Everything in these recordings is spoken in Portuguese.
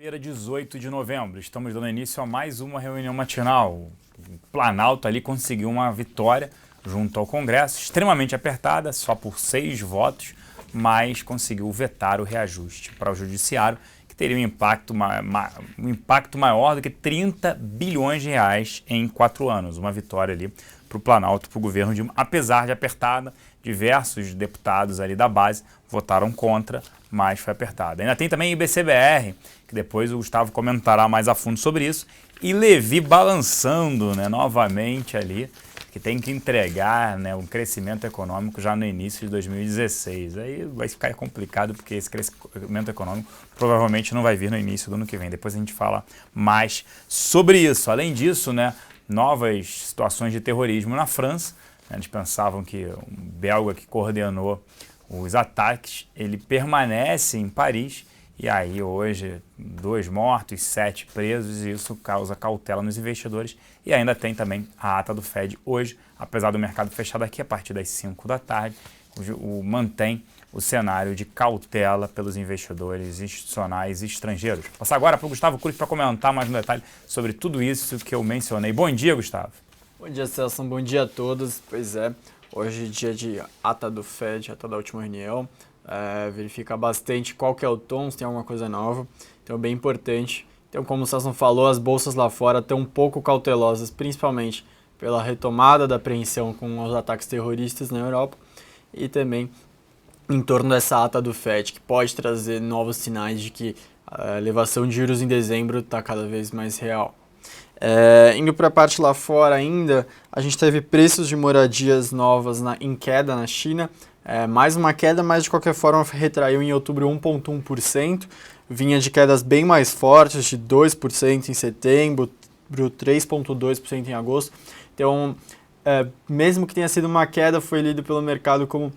Feira 18 de novembro, estamos dando início a mais uma reunião matinal. O Planalto ali conseguiu uma vitória junto ao Congresso, extremamente apertada, só por 6 votos, mas conseguiu vetar o reajuste para o Judiciário, que teria um impacto maior do que 30 bilhões de reais em 4 anos. Uma vitória ali para o Planalto, para o governo Dilma, apesar de apertada, diversos deputados ali da base votaram contra, mas foi apertada. Ainda tem também o IBCBR, que depois o Gustavo comentará mais a fundo sobre isso, e Levi balançando, novamente ali, que tem que entregar, um crescimento econômico já no início de 2016. Aí vai ficar complicado, porque esse crescimento econômico provavelmente não vai vir no início do ano que vem. Depois a gente fala mais sobre isso. Além disso, novas situações de terrorismo na França. Eles pensavam que o belga que coordenou os ataques, ele permanece em Paris, e aí hoje 2 mortos, 7 presos, e isso causa cautela nos investidores. E ainda tem também a ata do Fed hoje, apesar do mercado fechado aqui a partir das 5 da tarde, mantém o cenário de cautela pelos investidores institucionais e estrangeiros. Vou passar agora para o Gustavo Cruz para comentar mais no detalhe sobre tudo isso que eu mencionei. Bom dia, Gustavo. Bom dia, Celso. Bom dia a todos. Pois é, hoje é dia de ata do Fed, ata da última reunião. Verificar bastante qual que é o tom, se tem alguma coisa nova. Então, bem importante. Então, como o Celso falou, as bolsas lá fora estão um pouco cautelosas, principalmente pela retomada da apreensão com os ataques terroristas na Europa e também em torno dessa ata do Fed, que pode trazer novos sinais de que a elevação de juros em dezembro está cada vez mais real. Indo para a parte lá fora ainda, a gente teve preços de moradias novas em queda na China, mais uma queda, mas de qualquer forma retraiu em outubro 1,1%, vinha de quedas bem mais fortes, de 2% em setembro, 3,2% em agosto. Então, mesmo que tenha sido uma queda, foi lido pelo mercado como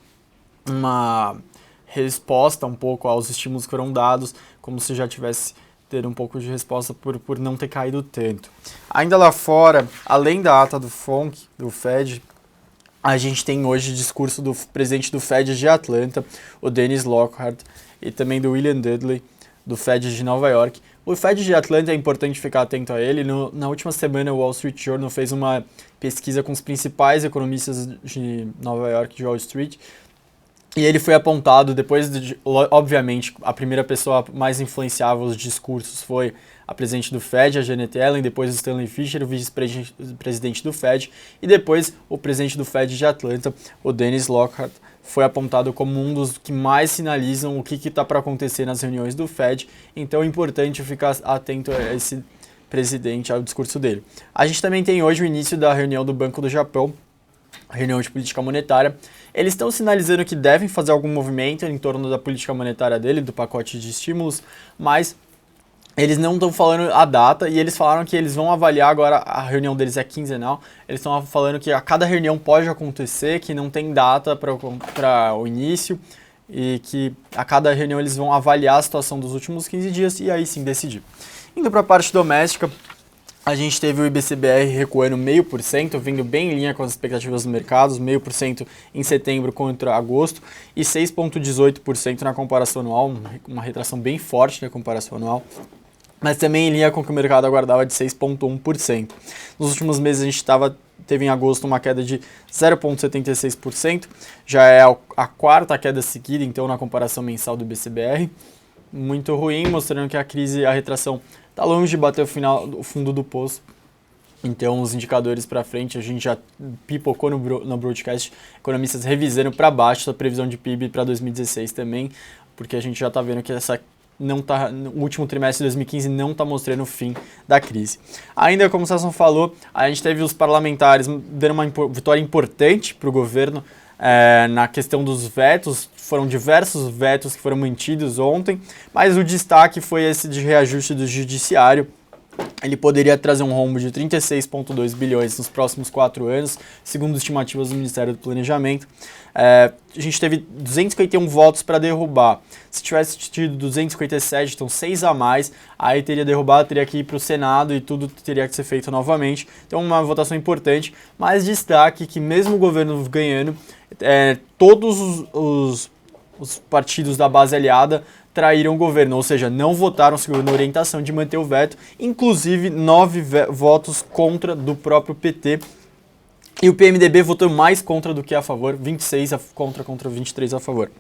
uma resposta um pouco aos estímulos que foram dados, como se já tivesse ter um pouco de resposta por não ter caído tanto. Ainda lá fora, além da ata do Fed, a gente tem hoje o discurso do presidente do Fed de Atlanta, o Dennis Lockhart, e também do William Dudley, do Fed de Nova York. O Fed de Atlanta é importante ficar atento a ele. Na última semana, o Wall Street Journal fez uma pesquisa com os principais economistas de Nova York, de Wall Street, e ele foi apontado, depois obviamente, a primeira pessoa mais influenciável os discursos foi a presidente do Fed, a Janet Yellen, depois o Stanley Fischer, o vice-presidente do Fed, e depois o presidente do Fed de Atlanta, o Dennis Lockhart, foi apontado como um dos que mais sinalizam o que está para acontecer nas reuniões do Fed. Então é importante ficar atento a esse presidente, ao discurso dele. A gente também tem hoje o início da reunião do Banco do Japão, reunião de política monetária. Eles estão sinalizando que devem fazer algum movimento em torno da política monetária dele, do pacote de estímulos, mas eles não estão falando a data, e eles falaram que eles vão avaliar agora, a reunião deles é quinzenal, eles estão falando que a cada reunião pode acontecer, que não tem data para o início, e que a cada reunião eles vão avaliar a situação dos últimos 15 dias e aí sim decidir. Indo para a parte doméstica, a gente teve o IBCBR recuando 0,5%, vindo bem em linha com as expectativas do mercado, 0,5% em setembro contra agosto e 6,18% na comparação anual, uma retração bem forte na comparação anual, mas também em linha com o que o mercado aguardava de 6,1%. Nos últimos meses a gente teve em agosto uma queda de 0,76%, já é a quarta queda seguida, então, na comparação mensal do IBCBR, muito ruim, mostrando que a retração está longe de bater o fundo do poço. Então, os indicadores para frente, a gente já pipocou no broadcast, economistas revisando para baixo a previsão de PIB para 2016 também, porque a gente já está vendo que no último trimestre de 2015 não está mostrando o fim da crise. Ainda, como o Sasson falou, a gente teve os parlamentares dando uma vitória importante para o governo na questão dos vetos. Foram diversos vetos que foram mantidos ontem, mas o destaque foi esse de reajuste do judiciário. Ele poderia trazer um rombo de 36,2 bilhões nos próximos 4 anos, segundo estimativas do Ministério do Planejamento. A gente teve 251 votos para derrubar. Se tivesse tido 257, então 6 a mais, aí teria derrubado, teria que ir para o Senado e tudo teria que ser feito novamente. Então, uma votação importante, mas destaque que mesmo o governo ganhando, todos os partidos da base aliada traíram o governo, ou seja, não votaram segundo a orientação de manter o veto, inclusive 9 votos contra do próprio PT. E o PMDB votou mais contra do que a favor, 26 contra 23 a favor.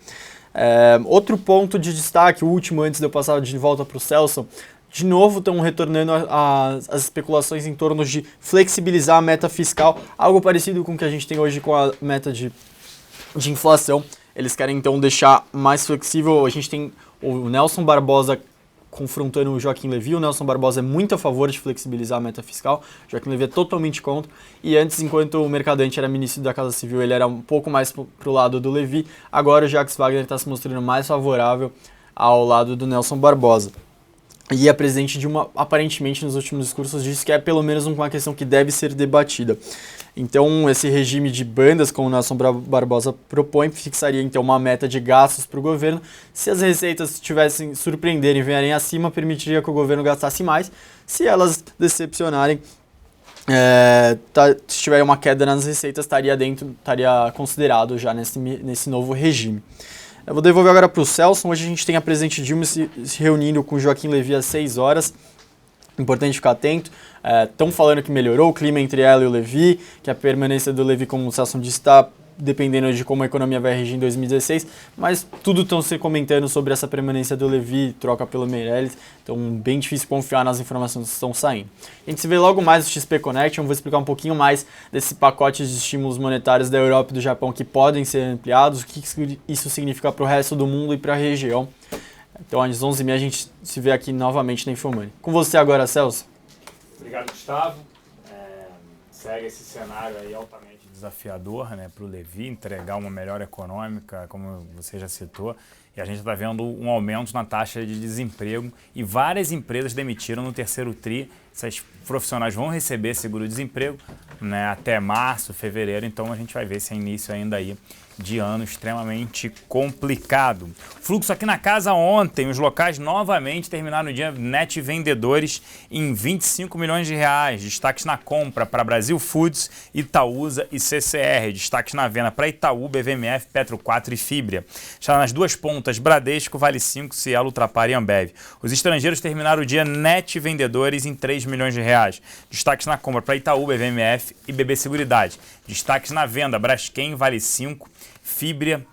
Outro ponto de destaque, o último antes de eu passar de volta para o Celso, de novo estão retornando as especulações em torno de flexibilizar a meta fiscal, algo parecido com o que a gente tem hoje com a meta de inflação. Eles querem então deixar mais flexível. A gente tem o Nelson Barbosa confrontando o Joaquim Levy. O Nelson Barbosa é muito a favor de flexibilizar a meta fiscal, o Joaquim Levy é totalmente contra. E antes, enquanto o Mercadante era ministro da Casa Civil, ele era um pouco mais pro lado do Levy. Agora o Jacques Wagner está se mostrando mais favorável ao lado do Nelson Barbosa. E a presidente Dilma, aparentemente, nos últimos discursos, disse que é pelo menos uma questão que deve ser debatida. Então, esse regime de bandas, como o Nelson Barbosa propõe, fixaria então uma meta de gastos para o governo. Se as receitas surpreenderem e vierem acima, permitiria que o governo gastasse mais. Se elas decepcionarem, se tiver uma queda nas receitas, estaria considerado já nesse novo regime. Eu vou devolver agora para o Celso. Hoje a gente tem a presidente Dilma se reunindo com o Joaquim Levy às 6 horas. Importante ficar atento. Estão falando que melhorou o clima entre ela e o Levy, que a permanência do Levy, como o Celso disse, está dependendo de como a economia vai regir em 2016, mas tudo estão se comentando sobre essa permanência do Levy, troca pelo Meirelles, então bem difícil confiar nas informações que estão saindo. A gente se vê logo mais no XP Connect, eu vou explicar um pouquinho mais desse pacote de estímulos monetários da Europa e do Japão que podem ser ampliados, o que isso significa para o resto do mundo e para a região. Então às 11h30 a gente se vê aqui novamente na Infomoney. Com você agora, Celso. Obrigado, Gustavo. Segue esse cenário aí altamente desafiador, né, para o Levy entregar uma melhora econômica, como você já citou, e a gente está vendo um aumento na taxa de desemprego e várias empresas demitiram no terceiro tri. Essas profissionais vão receber seguro-desemprego, né, até março, fevereiro, então a gente vai ver esse início ainda aí de ano extremamente complicado. Fluxo aqui na casa ontem, os locais novamente terminaram o dia net vendedores em 25 milhões de reais. Destaques na compra para Brasil Foods, Itaúsa e CCR. Destaques na venda para Itaú, BVMF, Petro 4 e Fibria. Já nas duas pontas, Bradesco, Vale 5, Cielo, Ultrapar e Ambev. Os estrangeiros terminaram o dia net vendedores em 3 milhões de reais. Destaques na compra para Itaú, BVMF e BB Seguridade. Destaques na venda, Braskem, Vale 5, Fibria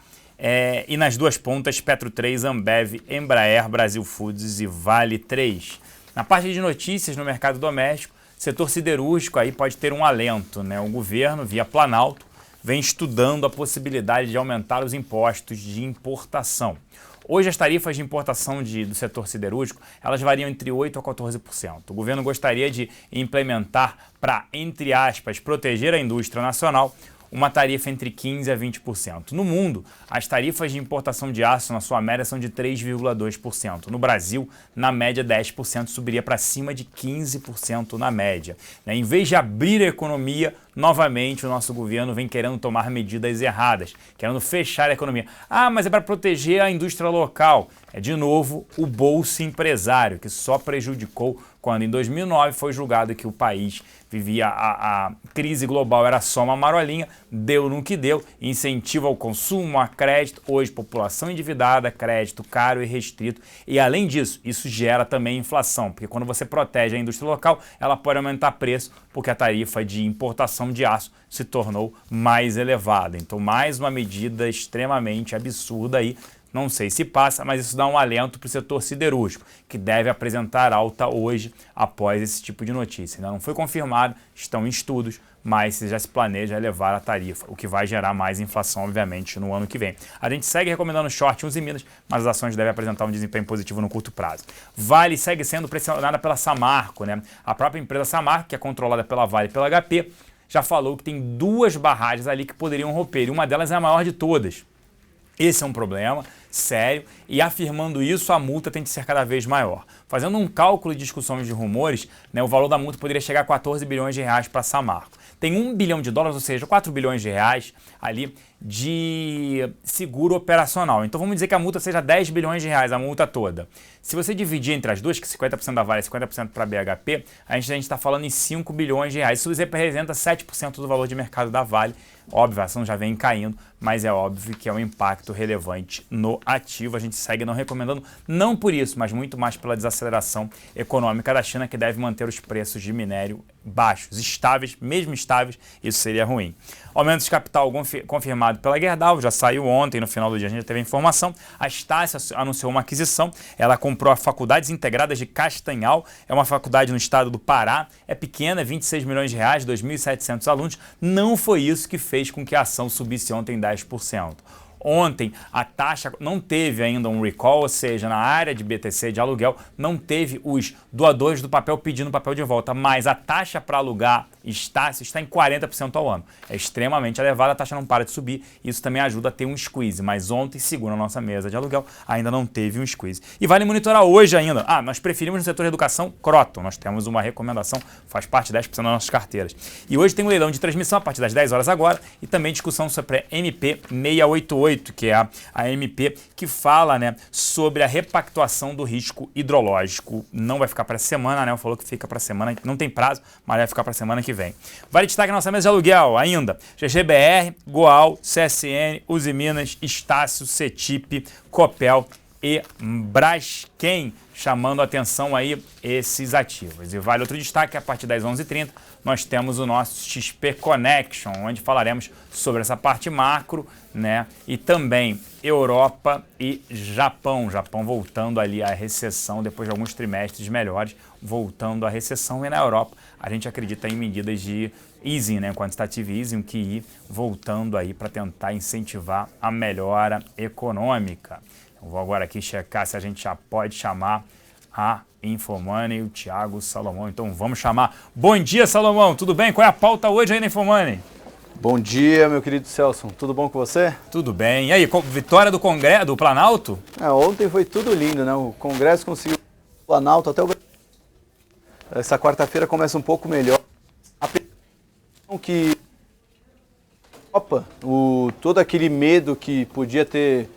e nas duas pontas, Petro 3, Ambev, Embraer, Brasil Foods e Vale 3. Na parte de notícias no mercado doméstico, setor siderúrgico aí pode ter um alento, né? O governo, via Planalto, vem estudando a possibilidade de aumentar os impostos de importação. Hoje as tarifas de importação do setor siderúrgico, elas variam entre 8% a 14%. O governo gostaria de implementar para, entre aspas, proteger a indústria nacional, uma tarifa entre 15% a 20%. No mundo, as tarifas de importação de aço, na sua média, são de 3,2%. No Brasil, na média, 10% subiria para cima de 15% na média. Em vez de abrir a economia, novamente o nosso governo vem querendo tomar medidas erradas, querendo fechar a economia. Ah, mas é para proteger a indústria local. É, de novo, o bolso empresário, que só prejudicou quando em 2009 foi julgado que o país vivia a crise global, era só uma marolinha, deu no que deu, incentivo ao consumo, a crédito, hoje população endividada, crédito caro e restrito, e além disso, isso gera também inflação, porque quando você protege a indústria local, ela pode aumentar preço, porque a tarifa de importação de aço se tornou mais elevada. Então, mais uma medida extremamente absurda aí. Não sei se passa, mas isso dá um alento para o setor siderúrgico, que deve apresentar alta hoje após esse tipo de notícia. Ainda não foi confirmado, estão em estudos, mas já se planeja elevar a tarifa, o que vai gerar mais inflação, obviamente, no ano que vem. A gente segue recomendando short Uzi Minas, mas as ações devem apresentar um desempenho positivo no curto prazo. Vale segue sendo pressionada pela Samarco, né? A própria empresa Samarco, que é controlada pela Vale e pela HP, já falou que tem duas barragens ali que poderiam romper, e uma delas é a maior de todas. Esse é um problema sério e, afirmando isso, a multa tem de ser cada vez maior. Fazendo um cálculo de discussões de rumores, né, o valor da multa poderia chegar a 14 bilhões de reais para a Samarco. Tem $1 bilhão, ou seja, 4 bilhões de reais ali de seguro operacional. Então vamos dizer que a multa seja 10 bilhões de reais, a multa toda. Se você dividir entre as duas, que 50% da Vale e 50% para a BHP, a gente está falando em 5 bilhões de reais. Isso representa 7% do valor de mercado da Vale. Óbvio, a ação já vem caindo, mas é óbvio que é um impacto relevante no ativo. A gente segue não recomendando, não por isso, mas muito mais pela desaceleração econômica da China, que deve manter os preços de minério baixos, estáveis, mesmo estáveis, isso seria ruim. Aumento de capital confirmado pela Gerdau, já saiu ontem, no final do dia a gente teve a informação. A Estácio anunciou uma aquisição, ela comprou a Faculdades Integradas de Castanhal, é uma faculdade no estado do Pará, é pequena, 26 milhões de reais, 2.700 alunos. Não foi isso que fez com que a ação subisse ontem 10%. Ontem, a taxa não teve ainda um recall, ou seja, na área de BTC de aluguel, não teve os doadores do papel pedindo o papel de volta, mas a taxa para alugar Estácio está em 40% ao ano. É extremamente elevada, a taxa não para de subir, isso também ajuda a ter um squeeze, mas ontem, segundo a nossa mesa de aluguel, ainda não teve um squeeze. E vale monitorar hoje ainda. Nós preferimos no setor de educação Croton, nós temos uma recomendação, faz parte de 10% das nossas carteiras. E hoje tem um leilão de transmissão a partir das 10 horas agora e também discussão sobre a MP 688, que é a MP que fala, né, sobre a repactuação do risco hidrológico. Não vai ficar para essa semana, né? Falou que fica para a semana, não tem prazo, mas vai ficar para a semana que vem. Vale destaque na nossa mesa de aluguel ainda. GGBR, Goal, CSN, Usiminas, Estácio, CETIP, Copel e Braskem, chamando a atenção aí esses ativos. E vale outro destaque, a partir das 11h30 nós temos o nosso XP Connection, onde falaremos sobre essa parte macro, né? E também Europa e Japão. Japão voltando ali à recessão depois de alguns trimestres melhores, voltando à recessão. E na Europa a gente acredita em medidas de easing, né? Quantitative easing, o QI, voltando aí para tentar incentivar a melhora econômica. Eu vou agora aqui checar se a gente já pode chamar a Infomoney e o Thiago Salomão. Então vamos chamar. Bom dia, Salomão. Tudo bem? Qual é a pauta hoje aí na Infomoney? Bom dia, meu querido Celso. Tudo bom com você? Tudo bem. E aí, vitória do Congresso, do Planalto? Ontem foi tudo lindo, né? O Congresso conseguiu o Planalto até o... Essa quarta-feira começa um pouco melhor. A que todo aquele medo que podia ter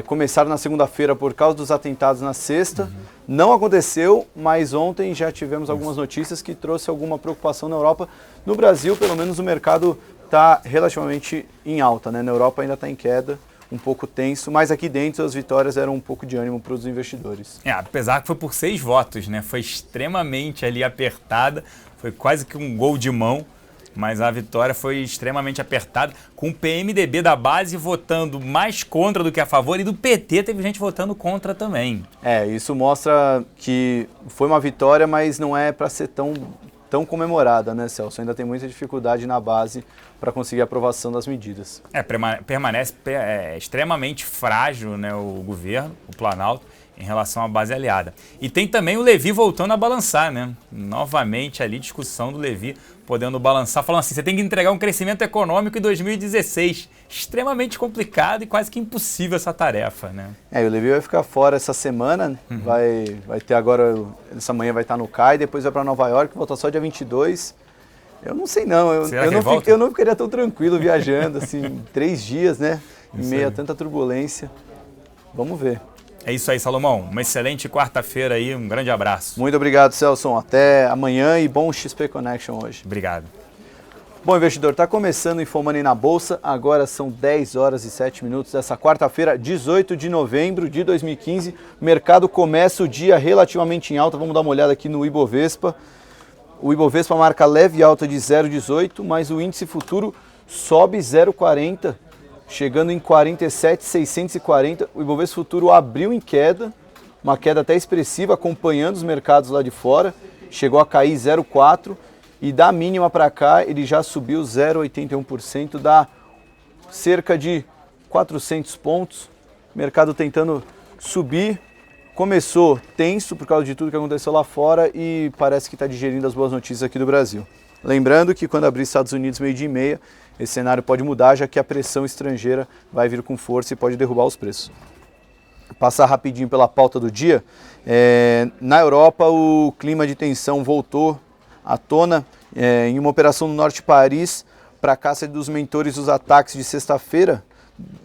começado na segunda-feira por causa dos atentados na sexta, não aconteceu, mas ontem já tivemos algumas notícias que trouxe alguma preocupação na Europa. No Brasil, pelo menos, o mercado está relativamente em alta, né? Na Europa ainda está em queda, um pouco tenso, mas aqui dentro as vitórias eram um pouco de ânimo para os investidores. Apesar que foi por 6 votos, né? Foi extremamente ali apertada, foi quase que um gol de mão, mas a vitória foi extremamente apertada, com o PMDB da base votando mais contra do que a favor, e do PT teve gente votando contra também. Isso mostra que foi uma vitória, mas não é para ser tão comemorada, né, Celso? Ainda tem muita dificuldade na base para conseguir a aprovação das medidas. Permanece extremamente frágil, né, o governo, o Planalto, em relação à base aliada. E tem também o Levi voltando a balançar, né? Novamente ali, discussão do Levi podendo balançar, falando assim, você tem que entregar um crescimento econômico em 2016. Extremamente complicado e quase que impossível essa tarefa, né? O Levi vai ficar fora essa semana, vai ter agora, essa manhã vai estar no CAI, depois vai para Nova York, volta só dia 22. Eu não sei não, eu não ficaria tão tranquilo viajando, assim, 3 dias, né? Em meio a tanta turbulência. Vamos ver. É isso aí, Salomão. Uma excelente quarta-feira aí, um grande abraço. Muito obrigado, Celso. Até amanhã e bom XP Connection hoje. Obrigado. Bom, investidor, está começando o Infomoney na Bolsa. Agora são 10 horas e 7 minutos dessa quarta-feira, 18 de novembro de 2015. O mercado começa o dia relativamente em alta. Vamos dar uma olhada aqui no Ibovespa. O Ibovespa marca leve alta de 0,18, mas o índice futuro sobe 0,40. Chegando em 47.640, o Ibovespa Futuro abriu em queda, uma queda até expressiva, acompanhando os mercados lá de fora, chegou a cair 0,4 e da mínima para cá ele já subiu 0,81%, dá cerca de 400 pontos, mercado tentando subir, começou tenso por causa de tudo que aconteceu lá fora e parece que está digerindo as boas notícias aqui do Brasil. Lembrando que quando abrir Estados Unidos 12h30, esse cenário pode mudar, já que a pressão estrangeira vai vir com força e pode derrubar os preços. Passar rapidinho pela pauta do dia. Na Europa, o clima de tensão voltou à tona em uma operação no norte de Paris para a caça dos mentores dos ataques de sexta-feira.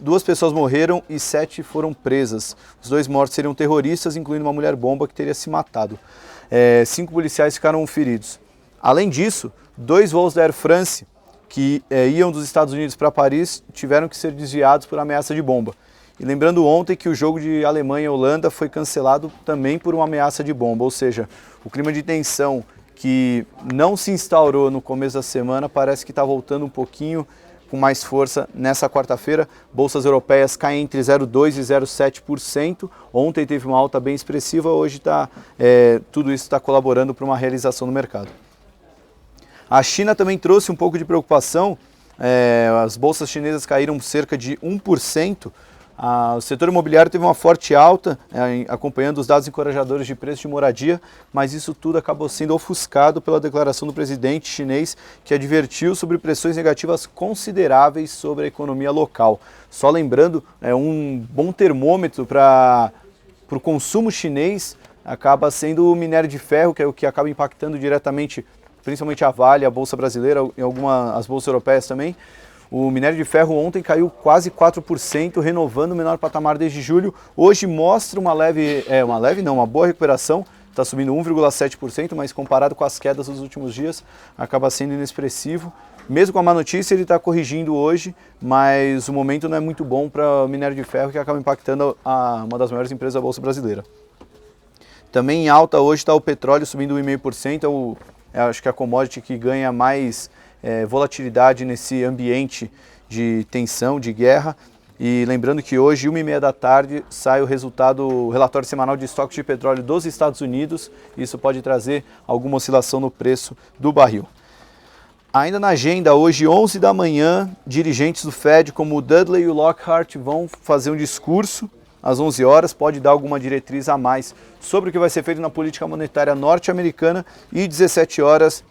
2 pessoas morreram e 7 foram presas. Os 2 mortos seriam terroristas, incluindo uma mulher-bomba que teria se matado. 5 policiais ficaram feridos. Além disso, 2 voos da Air France que iam dos Estados Unidos para Paris tiveram que ser desviados por ameaça de bomba. E lembrando ontem que o jogo de Alemanha e Holanda foi cancelado também por uma ameaça de bomba, ou seja, o clima de tensão que não se instaurou no começo da semana parece que está voltando um pouquinho com mais força nessa quarta-feira. Bolsas europeias caem entre 0,2% e 0,7%. Ontem teve uma alta bem expressiva, hoje tudo isso está colaborando para uma realização no mercado. A China também trouxe um pouco de preocupação. As bolsas chinesas caíram cerca de 1%. O setor imobiliário teve uma forte alta, acompanhando os dados encorajadores de preço de moradia, mas isso tudo acabou sendo ofuscado pela declaração do presidente chinês, que advertiu sobre pressões negativas consideráveis sobre a economia local. Só lembrando, um bom termômetro para o consumo chinês acaba sendo o minério de ferro, que é o que acaba impactando diretamente, principalmente a Vale, a Bolsa Brasileira e as bolsas europeias também. O minério de ferro ontem caiu quase 4%, renovando o menor patamar desde julho. Hoje mostra uma boa recuperação, está subindo 1,7%, mas comparado com as quedas dos últimos dias, acaba sendo inexpressivo. Mesmo com a má notícia, ele está corrigindo hoje, mas o momento não é muito bom para o minério de ferro, que acaba impactando uma das maiores empresas da Bolsa Brasileira. Também em alta hoje está o petróleo subindo 1,5%, acho que é a commodity que ganha mais volatilidade nesse ambiente de tensão, de guerra. E lembrando que hoje, 1h30 da tarde, sai o relatório semanal de estoques de petróleo dos Estados Unidos. Isso pode trazer alguma oscilação no preço do barril. Ainda na agenda, hoje, 11 da manhã, dirigentes do Fed, como o Dudley e o Lockhart, vão fazer um discurso às 11 horas, pode dar alguma diretriz a mais sobre o que vai ser feito na política monetária norte-americana. E 17 horas,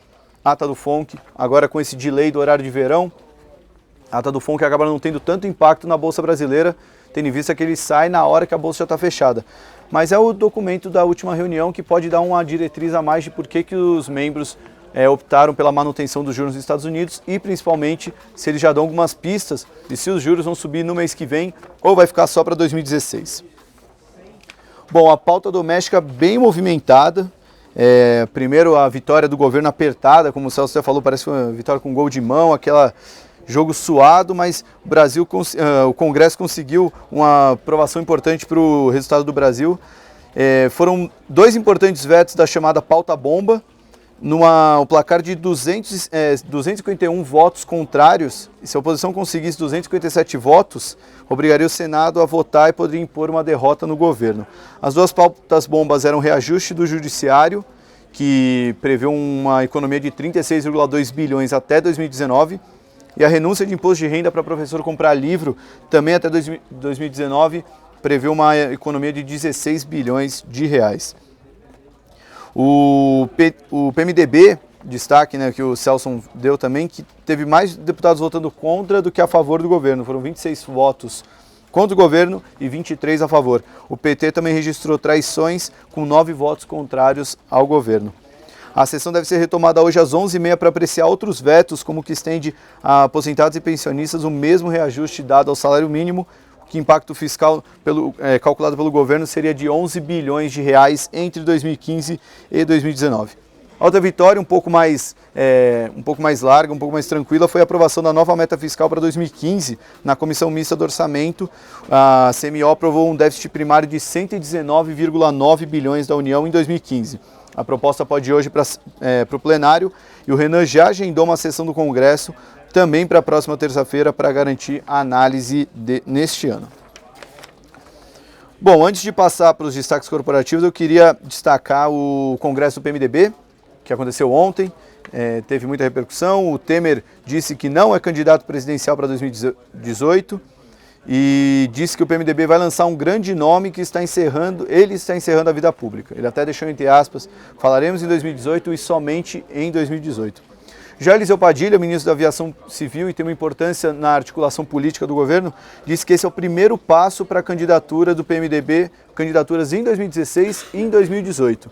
ata do FONC, agora com esse delay do horário de verão, a ata do FONC acaba não tendo tanto impacto na Bolsa Brasileira, tendo em vista que ele sai na hora que a Bolsa já está fechada. Mas é o documento da última reunião que pode dar uma diretriz a mais de por que os membros optaram pela manutenção dos juros nos Estados Unidos e, principalmente, se eles já dão algumas pistas de se os juros vão subir no mês que vem ou vai ficar só para 2016. Bom, a pauta doméstica bem movimentada. Primeiro a vitória do governo apertada, como o Celso já falou, parece uma vitória com gol de mão, aquela jogo suado, mas o Congresso conseguiu uma aprovação importante para o resultado do Brasil. Foram 2 importantes vetos da chamada pauta-bomba, o placar de 251 votos contrários, e se a oposição conseguisse 257 votos, obrigaria o Senado a votar e poderia impor uma derrota no governo. As 2 pautas bombas eram o reajuste do judiciário, que prevê uma economia de 36,2 bilhões até 2019, e a renúncia de imposto de renda para professor comprar livro, também até 2019, prevê uma economia de 16 bilhões de reais. O PMDB, destaque, né, que o Celso deu também, que teve mais deputados votando contra do que a favor do governo. Foram 26 votos contra o governo e 23 a favor. O PT também registrou traições com 9 votos contrários ao governo. A sessão deve ser retomada hoje às 11h30 para apreciar outros vetos, como que estende a aposentados e pensionistas o mesmo reajuste dado ao salário mínimo, que impacto fiscal calculado pelo governo seria de 11 bilhões de reais entre 2015 e 2019. A outra vitória, um pouco mais larga, um pouco mais tranquila, foi a aprovação da nova meta fiscal para 2015 na Comissão Mista do Orçamento. A CMO aprovou um déficit primário de 119,9 bilhões da União em 2015. A proposta pode ir hoje para o plenário e o Renan já agendou uma sessão do Congresso também para a próxima terça-feira para garantir a análise neste ano. Bom, antes de passar para os destaques corporativos, eu queria destacar o Congresso do PMDB, que aconteceu ontem, teve muita repercussão. O Temer disse que não é candidato presidencial para 2018 e disse que o PMDB vai lançar um grande nome que está encerrando a vida pública. Ele até deixou entre aspas, falaremos em 2018 e somente em 2018. Já Eliseu Padilha, ministro da Aviação Civil e tem uma importância na articulação política do governo, disse que esse é o primeiro passo para a candidatura do PMDB, candidaturas em 2016 e em 2018.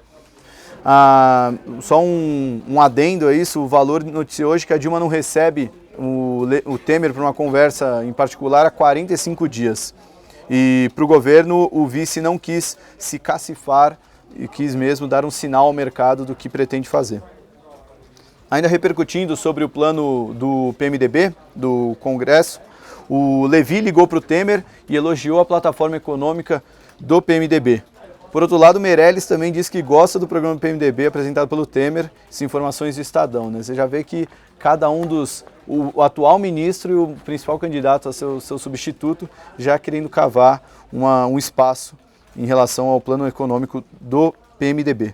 Só um adendo a isso, o Valor noticiou hoje que a Dilma não recebe o Temer para uma conversa em particular há 45 dias. E para o governo, o vice não quis se cacifar e quis mesmo dar um sinal ao mercado do que pretende fazer. Ainda repercutindo sobre o plano do PMDB, do Congresso, O Levi ligou para o Temer e elogiou a plataforma econômica do PMDB. Por outro lado, o Meirelles também disse que gosta do programa do PMDB apresentado pelo Temer, isso informações do Estadão. Né? Você já vê que cada um o atual ministro e o principal candidato a seu substituto já querendo cavar um espaço em relação ao plano econômico do PMDB.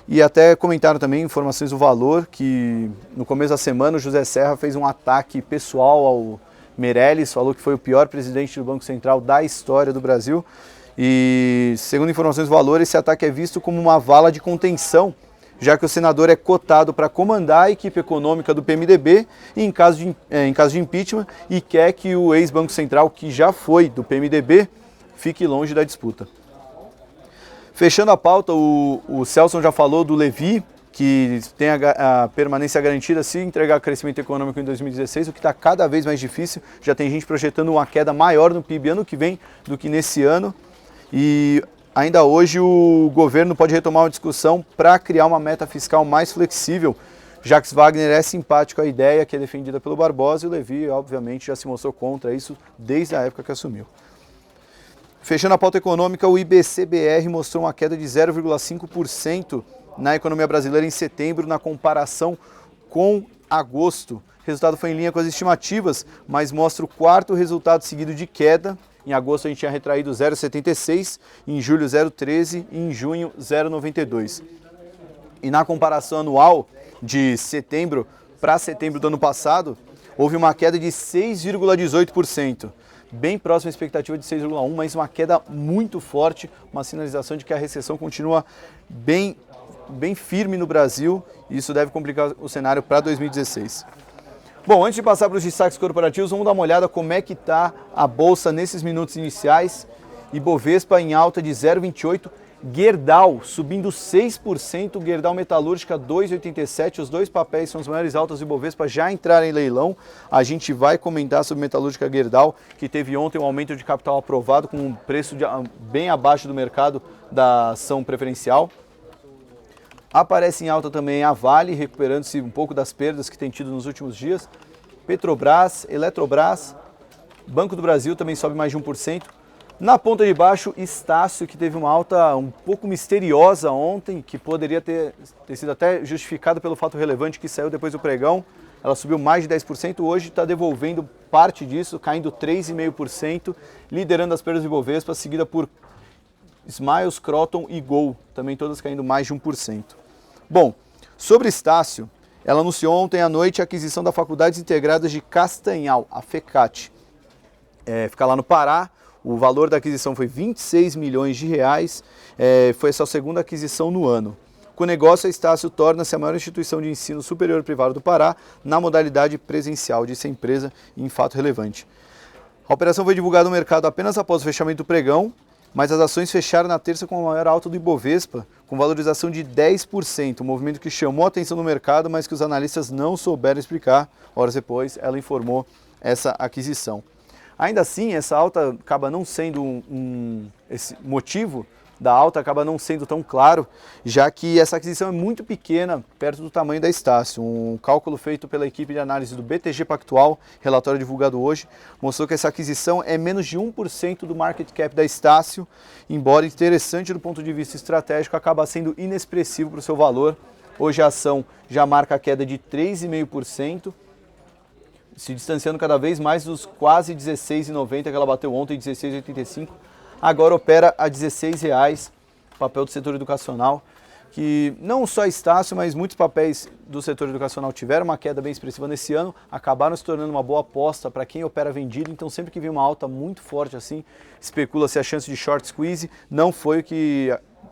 E até comentaram também informações do Valor, que no começo da semana o José Serra fez um ataque pessoal ao Meirelles, falou que foi o pior presidente do Banco Central da história do Brasil. E, segundo informações do Valor, esse ataque é visto como uma vala de contenção, já que o senador é cotado para comandar a equipe econômica do PMDB em caso de impeachment e quer que o ex-Banco Central, que já foi do PMDB, fique longe da disputa. Fechando a pauta, o Celso já falou do Levi, que tem a permanência garantida se entregar crescimento econômico em 2016, o que está cada vez mais difícil. Já tem gente projetando uma queda maior no PIB ano que vem do que nesse ano. E ainda hoje o governo pode retomar uma discussão para criar uma meta fiscal mais flexível. Jacques Wagner é simpático à ideia que é defendida pelo Barbosa e o Levi, obviamente, já se mostrou contra isso desde a época que assumiu. Fechando a pauta econômica, o IBCBR mostrou uma queda de 0,5% na economia brasileira em setembro, na comparação com agosto. O resultado foi em linha com as estimativas, mas mostra o quarto resultado seguido de queda. Em agosto a gente tinha retraído 0,76, em julho 0,13 e em junho 0,92. E na comparação anual de setembro para setembro do ano passado, houve uma queda de 6,18%. Bem próxima à expectativa de 6,1%, mas uma queda muito forte, uma sinalização de que a recessão continua bem firme no Brasil e isso deve complicar o cenário para 2016. Bom, antes de passar para os destaques corporativos, vamos dar uma olhada como é que está a Bolsa nesses minutos iniciais. Ibovespa em alta de 0,28%, Gerdau subindo 6%, Gerdau Metalúrgica 2,87%, os dois papéis são os maiores altas do Ibovespa, já entraram em leilão. A gente vai comentar sobre Metalúrgica Gerdau, que teve ontem um aumento de capital aprovado com um preço bem abaixo do mercado da ação preferencial. Aparece em alta também a Vale, recuperando-se um pouco das perdas que tem tido nos últimos dias. Petrobras, Eletrobras, Banco do Brasil também sobe mais de 1%. Na ponta de baixo, Estácio, que teve uma alta um pouco misteriosa ontem, que poderia ter sido até justificada pelo fato relevante que saiu depois do pregão. Ela subiu mais de 10%, hoje está devolvendo parte disso, caindo 3,5%, liderando as perdas do Ibovespa, seguida por Smiles, Croton e Gol, também todas caindo mais de 1%. Bom, sobre Estácio, ela anunciou ontem à noite a aquisição da Faculdades Integradas de Castanhal, a FECAT. Fica lá no Pará, o valor da aquisição foi 26 milhões de reais, foi a sua segunda aquisição no ano. Com o negócio, a Estácio torna-se a maior instituição de ensino superior privado do Pará na modalidade presencial, disse a empresa em fato relevante. A operação foi divulgada no mercado apenas após o fechamento do pregão, mas as ações fecharam na terça com a maior alta do Ibovespa, com valorização de 10%, um movimento que chamou a atenção no mercado, mas que os analistas não souberam explicar. Horas depois, ela informou essa aquisição. Ainda assim, essa alta acaba não sendo esse motivo da alta acaba não sendo tão claro, já que essa aquisição é muito pequena, perto do tamanho da Estácio. Um cálculo feito pela equipe de análise do BTG Pactual, relatório divulgado hoje, mostrou que essa aquisição é menos de 1% do market cap da Estácio, embora interessante do ponto de vista estratégico, acaba sendo inexpressivo para o seu valor. Hoje a ação já marca a queda de 3,5%, se distanciando cada vez mais dos quase R$16,90 que ela bateu ontem, R$16,85. Agora opera a R$16, papel do setor educacional, que não só Estácio, mas muitos papéis do setor educacional tiveram uma queda bem expressiva nesse ano, acabaram se tornando uma boa aposta para quem opera vendido, então sempre que vem uma alta muito forte assim, especula-se a chance de short squeeze.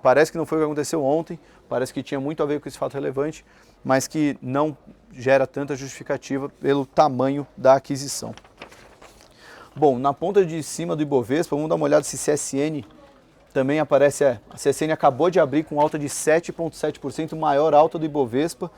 Parece que não foi o que aconteceu ontem, parece que tinha muito a ver com esse fato relevante, mas que não gera tanta justificativa pelo tamanho da aquisição. Bom, na ponta de cima do Ibovespa, vamos dar uma olhada se CSN também aparece. A CSN acabou de abrir com alta de 7,7%, maior alta do Ibovespa.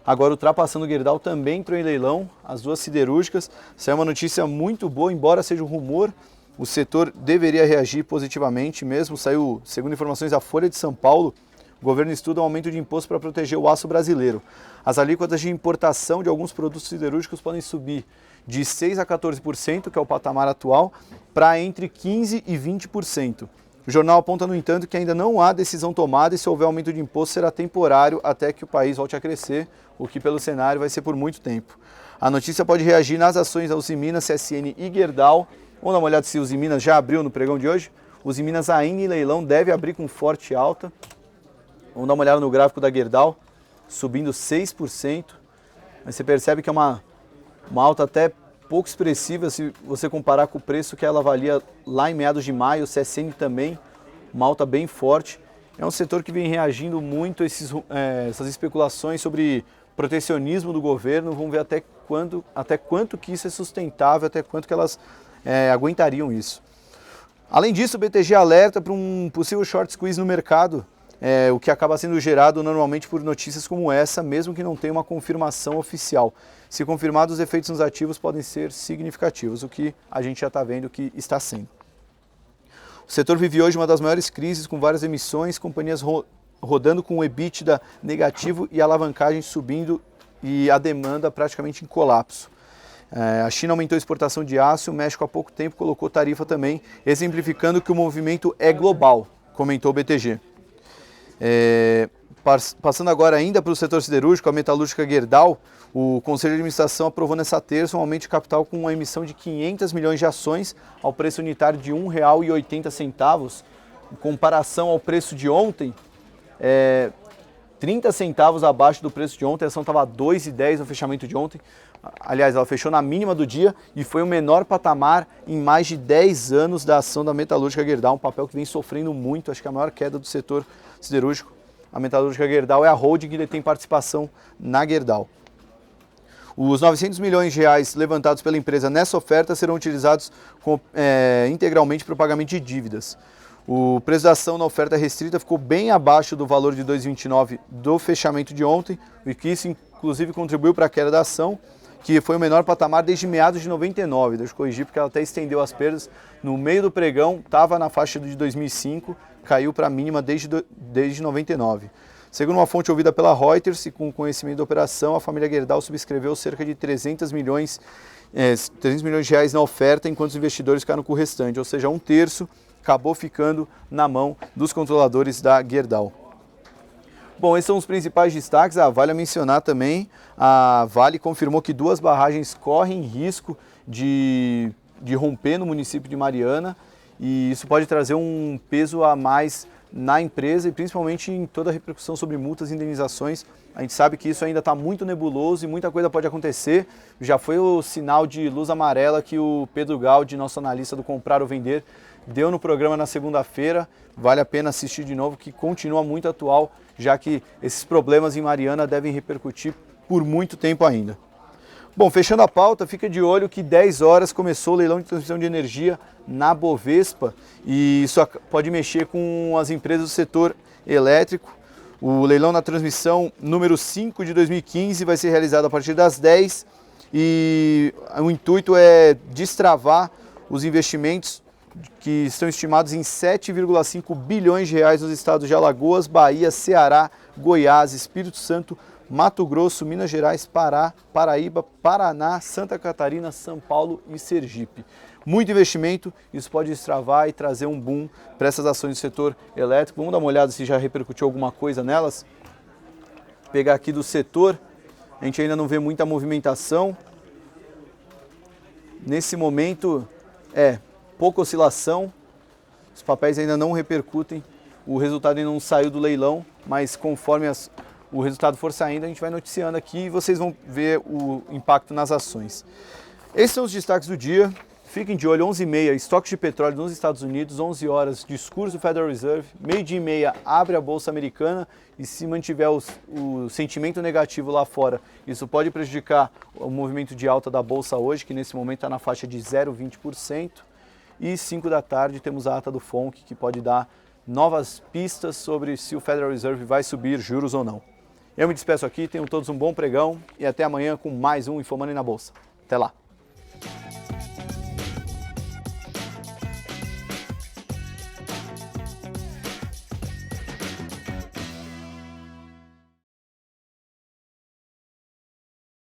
Agora ultrapassando o Gerdau, também entrou em leilão, as duas siderúrgicas. Saiu uma notícia muito boa, embora seja um rumor, o setor deveria reagir positivamente mesmo. Saiu, segundo informações da Folha de São Paulo, O governo estuda um aumento de imposto para proteger o aço brasileiro. As alíquotas de importação de alguns produtos siderúrgicos podem subir de 6% a 14%, que é o patamar atual, para entre 15% e 20%. O jornal aponta, no entanto, que ainda não há decisão tomada e se houver aumento de imposto será temporário até que o país volte a crescer, o que pelo cenário vai ser por muito tempo. A notícia pode reagir nas ações da Usiminas, CSN e Gerdau. Vamos dar uma olhada se o Usiminas já abriu no pregão de hoje. O Usiminas ainda em leilão, deve abrir com forte alta. Vamos dar uma olhada no gráfico da Gerdau, subindo 6%. Mas você percebe que é uma alta até pouco expressiva se você comparar com o preço que ela valia lá em meados de maio. O CSN também, uma alta bem forte. É um setor que vem reagindo muito a essas especulações sobre protecionismo do governo. Vamos ver até quanto que isso é sustentável, até quanto que elas aguentariam isso. Além disso, o BTG alerta para um possível short squeeze no mercado, o que acaba sendo gerado normalmente por notícias como essa, mesmo que não tenha uma confirmação oficial. Se confirmados, os efeitos nos ativos podem ser significativos, o que a gente já está vendo que está sendo. O setor vive hoje uma das maiores crises, com várias emissões, companhias rodando com o EBITDA negativo e alavancagem subindo e a demanda praticamente em colapso. A China aumentou a exportação de aço, o México há pouco tempo colocou tarifa também, exemplificando que o movimento é global, comentou o BTG. Passando agora ainda para o setor siderúrgico, a metalúrgica Gerdau, o Conselho de Administração aprovou nessa terça um aumento de capital com uma emissão de 500 milhões de ações ao preço unitário de R$ 1,80, em comparação ao preço de ontem, 30 centavos abaixo do preço de ontem. A ação estava a R$ 2,10 no fechamento de ontem. Aliás, ela fechou na mínima do dia e foi o menor patamar em mais de 10 anos da ação da metalúrgica Gerdau, um papel que vem sofrendo muito, acho que a maior queda do setor siderúrgico. A metalúrgica Gerdau é a holding que detém participação na Gerdau. Os 900 milhões de reais levantados pela empresa nessa oferta serão utilizados integralmente para o pagamento de dívidas. O preço da ação na oferta restrita ficou bem abaixo do valor de 2,29 do fechamento de ontem, e que isso inclusive contribuiu para a queda da ação, que foi o menor patamar desde meados de 99. Deixa eu corrigir, porque ela até estendeu as perdas. No meio do pregão, estava na faixa de 2005, caiu para a mínima desde 99. Segundo uma fonte ouvida pela Reuters e com conhecimento da operação, a família Gerdau subscreveu cerca de 300 milhões de reais na oferta, enquanto os investidores ficaram com o restante, ou seja, um terço acabou ficando na mão dos controladores da Gerdau. Bom, esses são os principais destaques. Vale mencionar também, a Vale confirmou que 2 barragens correm risco de romper no município de Mariana, e isso pode trazer um peso a mais na empresa e principalmente em toda a repercussão sobre multas e indenizações. A gente sabe que isso ainda está muito nebuloso e muita coisa pode acontecer. Já foi o sinal de luz amarela que o Pedro Gaudi, nosso analista do Comprar ou Vender, deu no programa na segunda-feira. Vale a pena assistir de novo, que continua muito atual, já que esses problemas em Mariana devem repercutir por muito tempo ainda. Bom, fechando a pauta, fica de olho que 10 horas começou o leilão de transmissão de energia na Bovespa, e isso pode mexer com as empresas do setor elétrico. O leilão na transmissão número 5 de 2015 vai ser realizado a partir das 10, e o intuito é destravar os investimentos que estão estimados em 7,5 bilhões de reais nos estados de Alagoas, Bahia, Ceará, Goiás, Espírito Santo, Mato Grosso, Minas Gerais, Pará, Paraíba, Paraná, Santa Catarina, São Paulo e Sergipe. Muito investimento, isso pode destravar e trazer um boom para essas ações do setor elétrico. Vamos dar uma olhada se já repercutiu alguma coisa nelas. Vou pegar aqui do setor, a gente ainda não vê muita movimentação. Nesse momento, pouca oscilação, os papéis ainda não repercutem, o resultado ainda não saiu do leilão, mas conforme o resultado for saindo, a gente vai noticiando aqui e vocês vão ver o impacto nas ações. Esses são os destaques do dia. Fiquem de olho, 11h30, estoques de petróleo nos Estados Unidos, 11 horas, discurso do Federal Reserve, 12h30 abre a Bolsa Americana, e se mantiver o sentimento negativo lá fora, isso pode prejudicar o movimento de alta da Bolsa hoje, que nesse momento está na faixa de 0,20%, e 5 da tarde temos a ata do FONC, que pode dar novas pistas sobre se o Federal Reserve vai subir juros ou não. Eu me despeço aqui, tenham todos um bom pregão e até amanhã com mais um InfoMoney na Bolsa. Até lá!